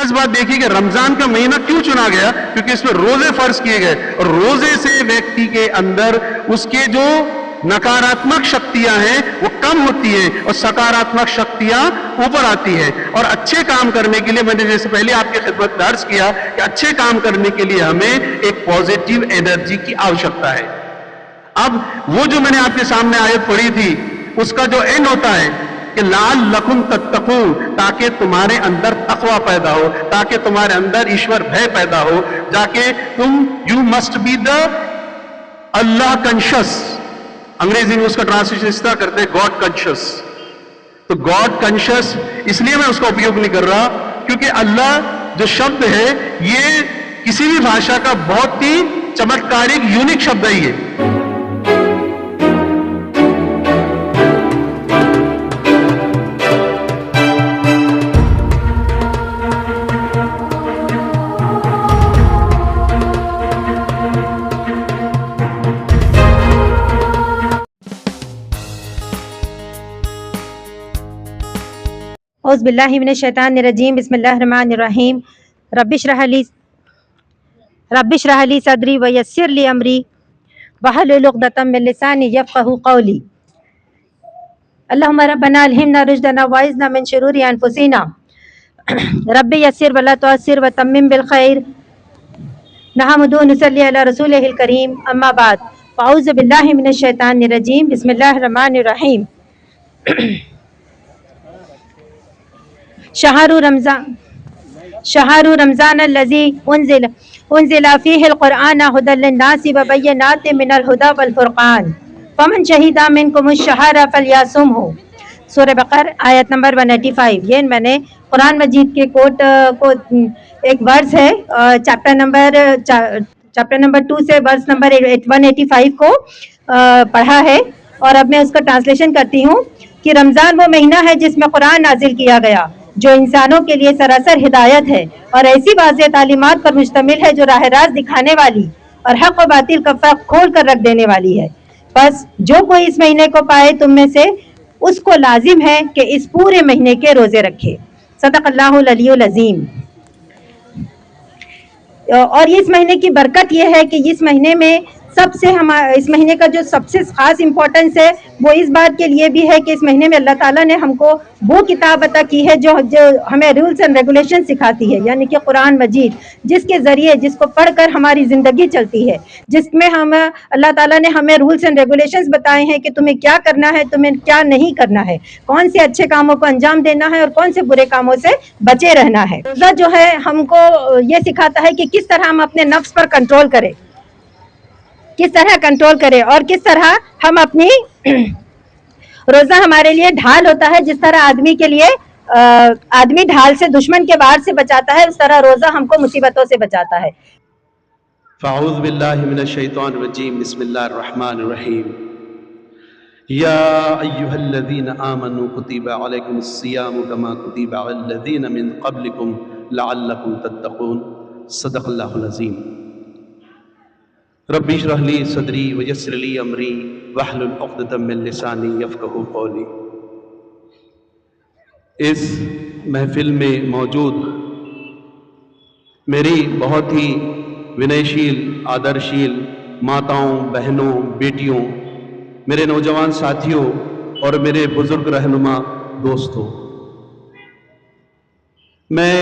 خاص بات دیکھیے کہ رمضان کا مہینہ کیوں چنا گیا؟ کیونکہ اس میں روزے فرض کیے گئے، اور روزے سے ویکتی کے اندر اس کے جو نکاراتمک شکتیاں ہیں وہ کم ہوتی ہیں اور سکاراتمک شکتیاں اوپر آتی ہیں. اور اچھے کام کرنے کے لیے میں نے جیسے پہلے آپ کی خدمت میں عرض کیا کہ اچھے کام کرنے کے لیے ہمیں ایک پازیٹیو انرجی کی آوشکتا ہے. اب وہ جو میں نے آپ کے سامنے آیت پڑھی تھی اس کا جو اینڈ ہوتا ہے کہ لعلکم تتقون، تاکہ تمہارے اندر تقوی پیدا ہو، تاکہ تمہارے اندر ایشور بھے پیدا ہو، جا کے تم you must be the Allah conscious. انگریزی میں اس کا ٹرانسلیشن اس طرح کرتے ہیں گاڈ کنشس. تو گاڈ کنشس اس لیے میں اس کا اپیوگ نہیں کر رہا کیونکہ اللہ جو شبد ہے یہ کسی بھی بھاشا کا بہت ہی چمتکارک یونیک شبد ہے. یہ اعوذ باللہ من الشیطان الرجیم. بسم اللہ الرحمن الرحیم. رب اشرح لی صدری ویسر لی امری واحلل عقدۃ من لسانی یفقہوا قولی. اللہم ربنا الہمنا رشدنا واعذنا من شرور انفسنا. رب یسر ولا تعسر وتمم بالخیر. نحمد و نصلی علی رسولہ الکریم. اما بعد اعوذ باللہ من الشیطان الرجیم. بسم اللہ الرحمن الرحیم. شہر رمضان الذی انزل فیہ القرآن ہدی للناس وبینات من الہدی والفرقان فمن شہد منکم الشہر فلیصمہ. سورہ بقرہ آیت نمبر 185. یہ میں نے قرآن مجید کے کوٹ کو ایک ورس ہے چیپٹر نمبر 2 سے ورس نمبر 185 کو پڑھا ہے، اور اب میں اس کا ٹرانسلیشن کرتی ہوں کہ رمضان وہ مہینہ ہے جس میں قرآن نازل کیا گیا جو انسانوں کے لیے سراسر ہدایت ہے اور ایسی واضح تعلیمات پر مشتمل ہے جو راہ راست دکھانے والی اور حق و باطل کا فرق کھول کر رکھ دینے والی ہے. بس جو کوئی اس مہینے کو پائے تم میں سے اس کو لازم ہے کہ اس پورے مہینے کے روزے رکھے. صدق اللہ العلی العظیم. اور اس مہینے کی برکت یہ ہے کہ اس مہینے میں اس مہینے کا جو سب سے خاص امپورٹنس ہے وہ اس بات کے لیے بھی ہے کہ اس مہینے میں اللہ تعالیٰ نے ہم کو وہ کتاب عطا کی ہے جو ہمیں رولز اینڈ ریگولیشن سکھاتی ہے، یعنی کہ قرآن مجید، جس کے ذریعے جس کو پڑھ کر ہماری زندگی چلتی ہے، جس میں اللہ تعالیٰ نے ہمیں رولز اینڈ ریگولیشنز بتائے ہیں کہ تمہیں کیا کرنا ہے، تمہیں کیا نہیں کرنا ہے، کون سے اچھے کاموں کو انجام دینا ہے اور کون سے برے کاموں سے بچے رہنا ہے. روزہ جو ہے ہم کو یہ سکھاتا ہے کہ کس طرح ہم اپنے نفس پر کنٹرول کریں، کس طرح کنٹرول کریں، اور کس طرح ہم اپنی روزہ ہمارے لیے ڈھال ہوتا ہے. جس طرح آدمی کے لیے آدمی ڈھال سے دشمن کے وار سے بچاتا ہے، اس طرح روزہ ہم کو مصیبتوں سے بچاتا ہے. فاعوذ باللہ من الشیطان الرجیم. بسم اللہ الرحمن الرحیم. یا ایہا الذین آمنوا کتب علیکم الصیام کما کتب علی الذین من قبلکم لعلکم تتقون. صدق اللہ العظیم. رب اشرح لی صدری ویسر لی امری واحلل عقدۃ من لسانی یفقہوا قولی. اس محفل میں موجود میری بہت ہی ونیشیل آدرشیل ماتاؤں، بہنوں، بیٹیوں، میرے نوجوان ساتھیوں اور میرے بزرگ رہنما دوستوں، میں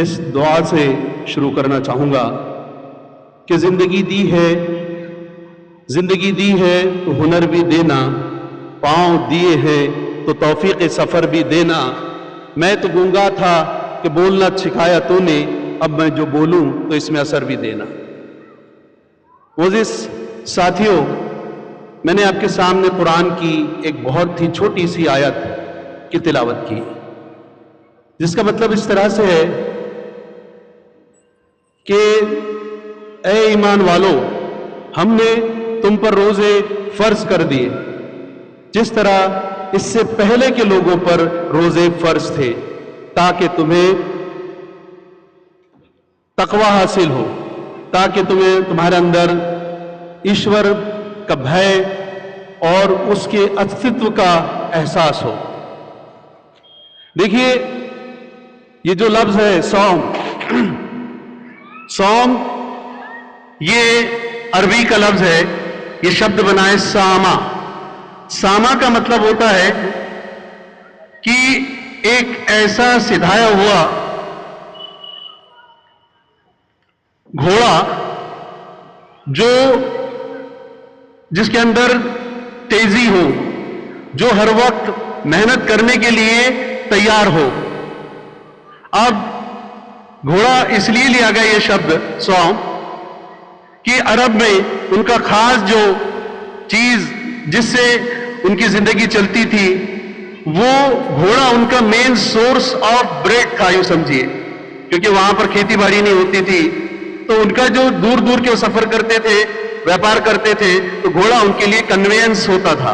اس دعا سے شروع کرنا چاہوں گا کہ زندگی دی ہے تو ہنر بھی دینا، پاؤں دیے ہیں تو توفیق سفر بھی دینا. میں تو گونگا تھا کہ بولنا سکھایا تو نے، اب میں جو بولوں تو اس میں اثر بھی دینا. معزز ساتھیوں، میں نے آپ کے سامنے قرآن کی ایک بہت ہی چھوٹی سی آیت کی تلاوت کی، جس کا مطلب اس طرح سے ہے کہ اے ایمان والو، ہم نے تم پر روزے فرض کر دیے جس طرح اس سے پہلے کے لوگوں پر روزے فرض تھے، تاکہ تمہیں تقوی حاصل ہو، تاکہ تمہارے اندر ایشور کا بھے اور اس کے استھتو کا احساس ہو. دیکھیے، یہ جو لفظ ہے صوم، صوم یہ عربی کا لفظ ہے، یہ شبد بنا ہے ساما۔ ساما کا مطلب ہوتا ہے کہ ایک ایسا سدھایا ہوا گھوڑا جو جس کے اندر تیزی ہو، جو ہر وقت محنت کرنے کے لیے تیار ہو۔ اب گھوڑا اس لیے لیا گیا یہ شبد صوم کہ عرب میں ان کا خاص جو چیز جس سے ان کی زندگی چلتی تھی وہ گھوڑا ان کا مین سورس آف بریڈ تھا، یوں سمجھیے، کیونکہ وہاں پر کھیتی باڑی نہیں ہوتی تھی، تو ان کا جو دور دور کے سفر کرتے تھے، ویپار کرتے تھے، تو گھوڑا ان کے لیے کنوینس ہوتا تھا۔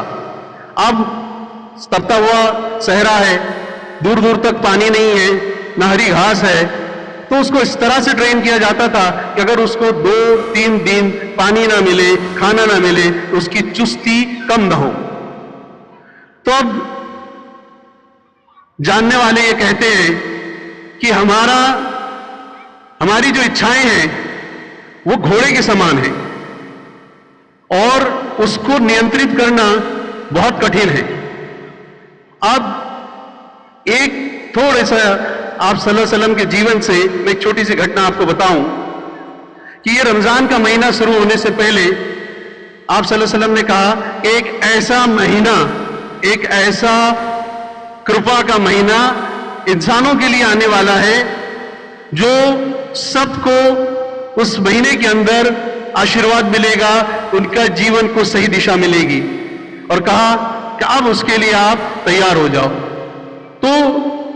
اب تپتا ہوا صحرا ہے، دور دور تک پانی نہیں ہے، نہ ہری گھاس ہے، تو اس کو اس طرح سے ٹرین کیا جاتا تھا کہ اگر اس کو 2-3 دن پانی نہ ملے، کھانا نہ ملے، تو اس کی چستی کم نہ ہو۔ تو اب جاننے والے یہ کہتے ہیں کہ ہماری جو اچھائیں ہیں وہ گھوڑے کے سامان ہیں اور اس کو نینترت کرنا بہت کٹھن ہے۔ اب ایک تھوڑا سا آپ صلی اللہ علیہ وسلم کے جیون سے میں ایک چھوٹی سی گھٹنا آپ کو بتاؤں کہ یہ رمضان کا مہینہ شروع ہونے سے پہلے آپ صلی اللہ علیہ وسلم نے کہا کہ ایک ایسا مہینہ، ایک ایسا کرپا کا مہینہ انسانوں کے لیے آنے والا ہے جو سب کو اس مہینے کے اندر آشیرواد ملے گا، ان کا جیون کو صحیح دشا ملے گی، اور کہا کہ اب اس کے لیے آپ تیار ہو جاؤ۔ تو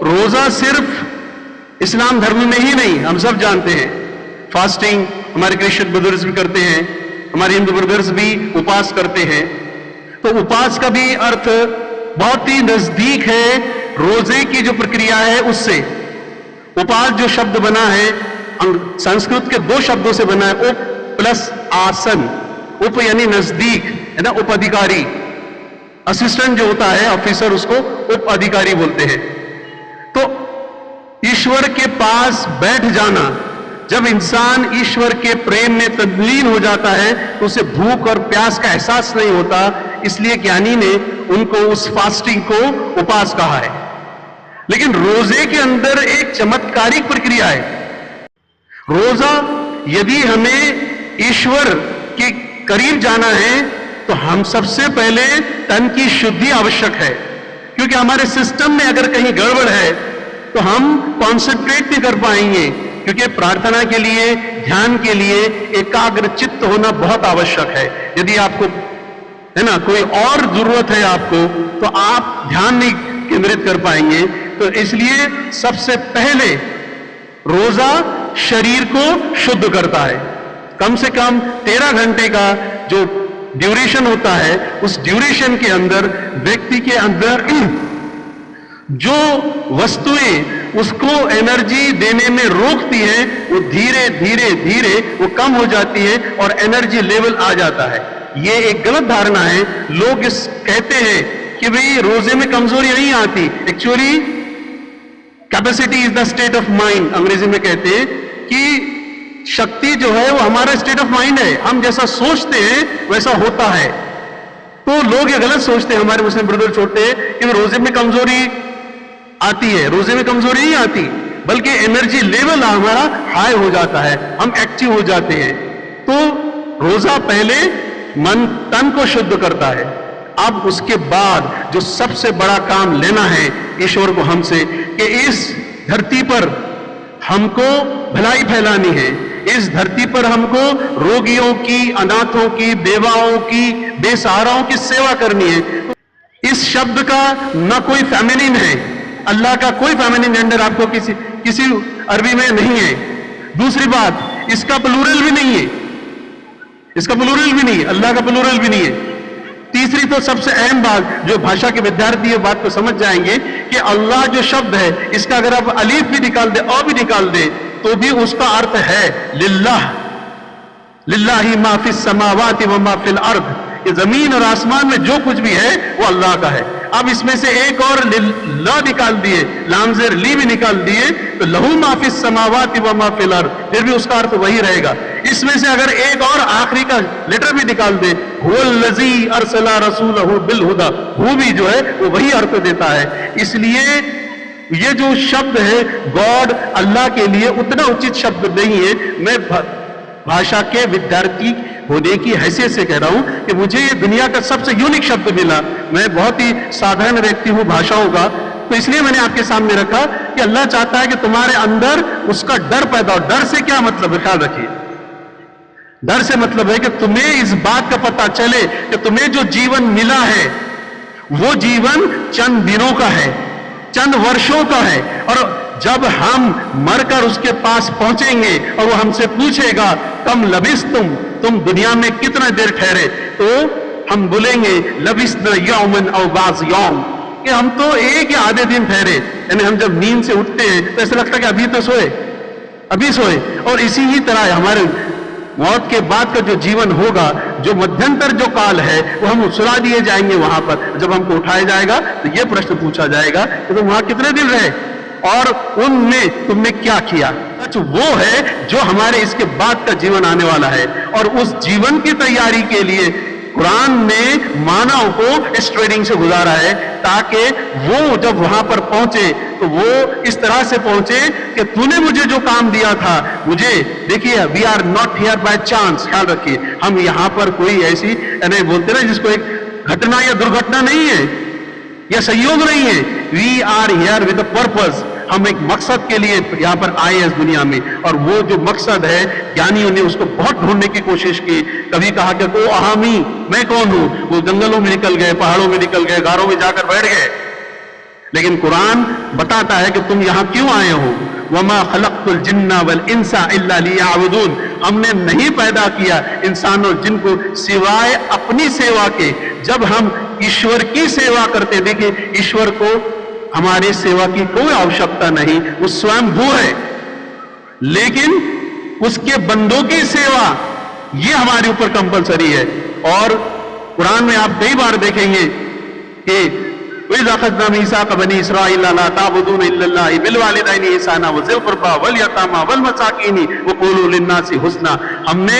روزہ صرف اسلام دھرم میں ہی نہیں، ہم سب جانتے ہیں، فاسٹنگ ہمارے کرسچن بردرز بھی کرتے ہیں، ہمارے ہندو بردرز بھی اپاس کرتے ہیں، تو اپاس کا بھی ارتھ بہت ہی نزدیک ہے روزے کی جو پرکریا ہے اس سے۔ اپاس جو شبد بنا ہے سنسکرت کے 2 شبدوں سے بنا ہے، اپ پلس آسن۔ اپ یعنی نزدیک ہے نا، اپ ادھیکاری، اسسٹنٹ جو ہوتا ہے آفیسر، اس کو اپ ادھیکاری بولتے ہیں۔ تو ایشور کے پاس بیٹھ جانا، جب انسان ایشور کے پریم میں تدلین ہو جاتا ہے تو اسے بھوک اور پیاس کا احساس نہیں ہوتا، اس لیے گیانی نے ان کو اس فاسٹنگ کو اپاس کہا ہے۔ لیکن روزے کے اندر ایک چمتکارک پرکریا ہے۔ روزہ یدی ہمیں ایشور کے قریب جانا ہے تو ہم سب سے پہلے تن کی شدھی آوشک ہے، کیونکہ ہمارے سسٹم میں اگر کہیں گڑبڑ ہے تو ہم کانسنٹریٹ نہیں کر پائیں گے، کیونکہ پرارتھنا کے لیے، دھیان کے لیے ایکاگر چت ہونا بہت آوشک ہے۔ یدی آپ کو ہے نا کوئی اور ضرورت ہے آپ کو تو آپ دھیان نہیں کیندرت کر پائیں گے۔ تو اس لیے سب سے پہلے روزہ شریر کو شدھ کرتا ہے۔ کم سے کم 13 گھنٹے کا جو ڈیوریشن ہوتا ہے، اس ڈیوریشن کے اندر ویکتی کے اندر جو وستویں اس کو انرجی دینے میں روکتی ہیں وہ دھیرے دھیرے دھیرے وہ کم ہو جاتی ہے اور انرجی لیول آ جاتا ہے۔ یہ ایک غلط دھارنا ہے، لوگ اس کہتے ہیں کہ بھئی روزے میں کمزوری نہیں آتی، actually capacity is the state of mind, انگریزی میں کہتے ہیں کہ شکتی جو ہے وہ ہمارا اسٹیٹ آف مائنڈ ہے، ہم جیسا سوچتے ہیں ویسا ہوتا ہے۔ تو لوگ یہ غلط سوچتے ہیں، ہمارے مسلم بردر چھوڑتے ہیں کہ روزے میں کمزوری آتی ہے، روزے میں کمزوری نہیں آتی، بلکہ انرجی لیول ہمارا ہائی ہو جاتا ہے، ہم ایکٹیو ہو جاتے ہیں۔ تو روزہ پہلے تن کو شدھ کرتا ہے، اب اس کے بعد جو سب سے بڑا کام لینا ہے ایشور کو ہم سے کہ اس دھرتی پر ہم کو بھلائی پھیلانی ہے، اس دھرتی پر ہم کو روگیوں کی، اناتھوں کی، بیواؤں کی، بے سہاراؤں کی سیوا کرنی ہے۔ اس شبد کا نہ کوئی فیمینن ہے، اللہ کا کوئی فیمینن جینڈر آپ کو کسی عربی میں نہیں ہے۔ دوسری بات، اس کا پلورل بھی نہیں ہے، اس کا پلورل بھی نہیں ہے، اللہ کا پلورل بھی نہیں ہے۔ تیسری تو سب سے اہم بات جو بھاشا کے ودیارتھی یہ بات کو سمجھ جائیں گے کہ اللہ جو شبد ہے اس کا اگر آپ الف بھی نکال دے اور بھی نکال دے تو بھی اس کا ارتھ ہے للہ، للہ ما فی السماوات و ما فی الارض، کہ زمین اور آسمان میں جو کچھ بھی ہے وہ اللہ کا ہے. اب اس میں سے ایک اور لا نکال دیے, لام زیر لی بھی نکال دیے, تو لہو ما فی السماوات و ما فی الارض, پھر بھی اس کا ارتھ وہی رہے گا. اس میں سے اگر ایک اور آخری کا لیٹر بھی نکال دے, هو الذی ارسل رسولہ بالہدی, وہ بھی جو ہے وہ وہی ارتھ دیتا ہے. اس لیے یہ جو شبد ہے گاڈ, اللہ کے لیے اتنا اچت شبد نہیں ہے. میں بھاشا کے ودیارتھی ہونے کی حیثیت سے کہہ رہا ہوں کہ مجھے یہ دنیا کا سب سے یونیک شبد ملا. میں بہت ہی سادھارن ویکتی ہوں بھاشاؤں کا, تو اس لیے میں نے آپ کے سامنے رکھا کہ اللہ چاہتا ہے کہ تمہارے اندر اس کا ڈر پیدا ہو. ڈر سے کیا مطلب ہے, خیال رکھیے, ڈر سے مطلب ہے کہ تمہیں اس بات کا پتہ چلے کہ تمہیں جو جیون ملا ہے وہ جیون چند دنوں کا ہے, چند ورشوں کا ہے, اور جب ہم مر کر اس کے پاس پہنچیں گے اور وہ ہم سے پوچھے گا کم لبثتم, تم دنیا میں کتنا دیر ٹھہرے, تو ہم بولیں گے لبثنا یومن او بعض یوم, کہ ہم تو ایک یا آدھے دن ٹھہرے. یعنی ہم جب نیند سے اٹھتے ہیں تو ایسا لگتا ہے کہ ابھی تو سوئے, ابھی سوئے. اور اسی ہی طرح ہمارے موت کے بعد کا جو جیون ہوگا, جو مدھینتر جو کال ہے, وہ ہم سلا دیے جائیں گے وہاں پر. جب ہم کو اٹھایا جائے گا تو یہ پرشن پوچھا جائے گا کہ تم وہاں کتنے دن رہے اور ان میں تم نے کیا کیا. سچ وہ ہے جو ہمارے اس کے بعد کا جیون آنے والا ہے, اور اس جیون کی تیاری کے لیے قرآن نے مانو کو اس ٹریننگ سے گزارا ہے, تاکہ وہ جب وہاں پر پہنچے تو وہ اس طرح سے پہنچے کہ تو نے مجھے جو کام دیا تھا, مجھے دیکھیے we are not here by chance, خیال رکھیے, ہم یہاں پر کوئی ایسی یعنی بولتے نا جس کو ایک گھٹنا یا درگھٹنا نہیں ہے یا سہیوگ نہیں ہے. We are here with a purpose, ہم ایک مقصد کے لیے یہاں پر آئے ہیں اس دنیا میں, اور وہ جو مقصد ہے جانیوں نے اس کو بہت ڈھونڈنے کی کوشش کی. کبھی کہا کہ کو اہامی, میں کون ہوں, وہ جنگلوں میں نکل گئے, پہاڑوں میں نکل گئے, غاروں میں جا کر بیٹھ گئے. لیکن قرآن بتاتا ہے کہ تم یہاں کیوں آئے ہو. وما خلقت الجن والانس الا ليعبدون, ہم نے نہیں پیدا کیا انسان اور جن کو سوائے اپنی سیوا کے. جب ہم ایشور کی سیوا کرتے, دیکھیں ایشور کو ہماری سیوا کی کوئی آوشکتا نہیں, وہ سوئم وہ ہے, لیکن اس کے بندوں کی سیوا یہ ہمارے اوپر کمپلسری ہے. اور قرآن میں آپ کئی بار دیکھیں گے کہ وَإِذْ أَخَذْنَا مِيثَاقَ بَنِي إِسْرَائِيلَ لَا تَعْبُدُونَ إِلَّا اللَّهَ وَبِالْوَالِدَيْنِ إِحْسَانًا وَذِي الْقُرْبَى وَالْيَتَامَى وَالْمَسَاكِينِ وَقُولُوا لِلنَّاسِ حُسْنًا. ہم نے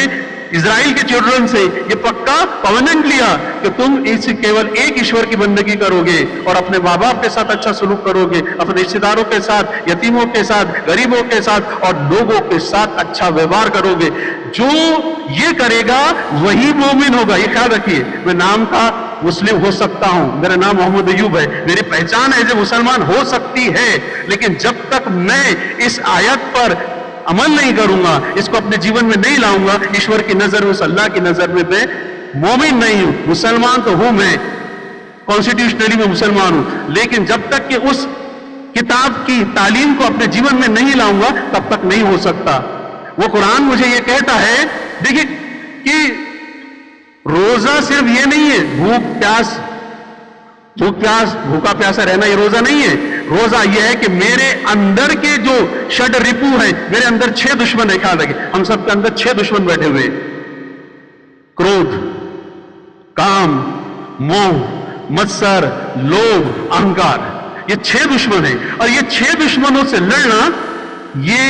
اسرائیل کے چلڈرن سے یہ پکا کوننٹ لیا کہ تم اس کیول ایک ایشور کی بندگی کرو گے اور اپنے ماں باپ کے ساتھ اچھا سلوک کرو گے, اپنے رشتے داروں کے ساتھ, یتیموں کے ساتھ, غریبوں کے ساتھ اور لوگوں کے ساتھ اچھا ویوہار کرو گے. جو یہ کرے گا وہی مومن ہوگا. یہ خیال رکھیے, میں نام کا مسلم ہو سکتا ہوں, میرا نام محمد ایوب ہے, میری پہچان ہے جو مسلمان ہو سکتی ہے, لیکن جب تک میں اس آیت پر عمل نہیں کروں گا, اس کو اپنے جیون میں نہیں لاؤں گا, ایشور کی نظر میں, اس اللہ کی نظر میں مومن نہیں ہوں. مسلمان تو ہوں, میں کانسٹیٹیوشنلی میں مسلمان ہوں, لیکن جب تک کہ اس کتاب کی تعلیم کو اپنے جیون میں نہیں لاؤں گا تب تک نہیں ہو سکتا. وہ قرآن مجھے یہ کہتا ہے, دیکھیں کہ روزہ صرف یہ نہیں ہے بھوکا پیاسا رہنا, یہ روزہ نہیں ہے. روزہ یہ ہے کہ میرے اندر کے جو شڈ رپو ہیں, میرے اندر 6 دشمن ہے. خیال رکھیں, ہم سب کے اندر 6 دشمن بیٹھے ہوئے, کرودھ, کام, موہ, متسر, لوبھ, اہنکار, یہ 6 دشمن ہیں. اور یہ 6 دشمنوں سے لڑنا یہ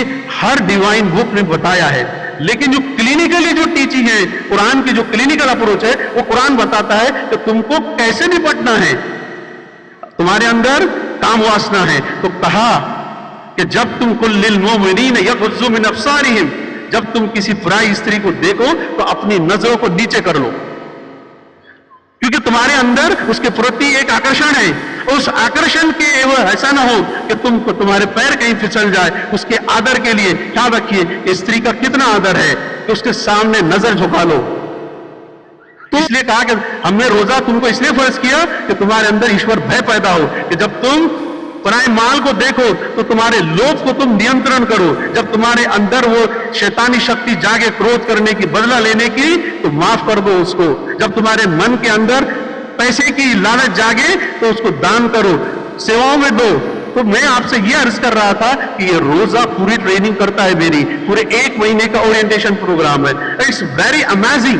ہر ڈیوائن بک میں بتایا ہے. لیکن جو کلینکلی جو ٹیچنگ ہے, قرآن کی جو کلینکل اپروچ ہے, وہ قرآن بتاتا ہے کہ تم کو کیسے نپٹنا ہے. تمہارے اندر کام واسنا ہے تو کہا کہ جب تم کل للمؤمنین یغضوا من ابصارہم, جب تم کسی پرائی استری کو دیکھو تو اپنی نظروں کو نیچے کر لو, کیونکہ تمہارے اندر اس کے پرتی ایک آکرشن ہے. اس آکرشن کے ایسا نہ ہو کہ تم کو تمہارے پیر کہیں پھسل جائے. اس کے آدر کے لیے خیال رکھیے استری کا کتنا آدر ہے کہ اس کے سامنے نظر جھکا لو. تو اس لیے کہا کہ ہم نے روزہ تم کو اس لیے فرض کیا کہ تمہارے اندر ایشور بھے پیدا ہو, کہ جب تم پرائے مال کو دیکھو تو تمہارے لوبھ کو تم نینترن کرو. جب تمہارے اندر وہ شیطانی شکتی جاگے کرودھ کرنے کی, بدلہ لینے کی, تو معاف کر دو اس کو. جب تمہارے من کے اندر پیسے کی لالچ جاگے تو اس کو دان کرو, سیواؤں میں دو. تو میں آپ سے یہ عرض کر رہا تھا کہ یہ روزہ پوری ٹریننگ کرتا ہے میری, پورے 1 مہینے کا اورینٹیشن پروگرام ہے. It's very amazing.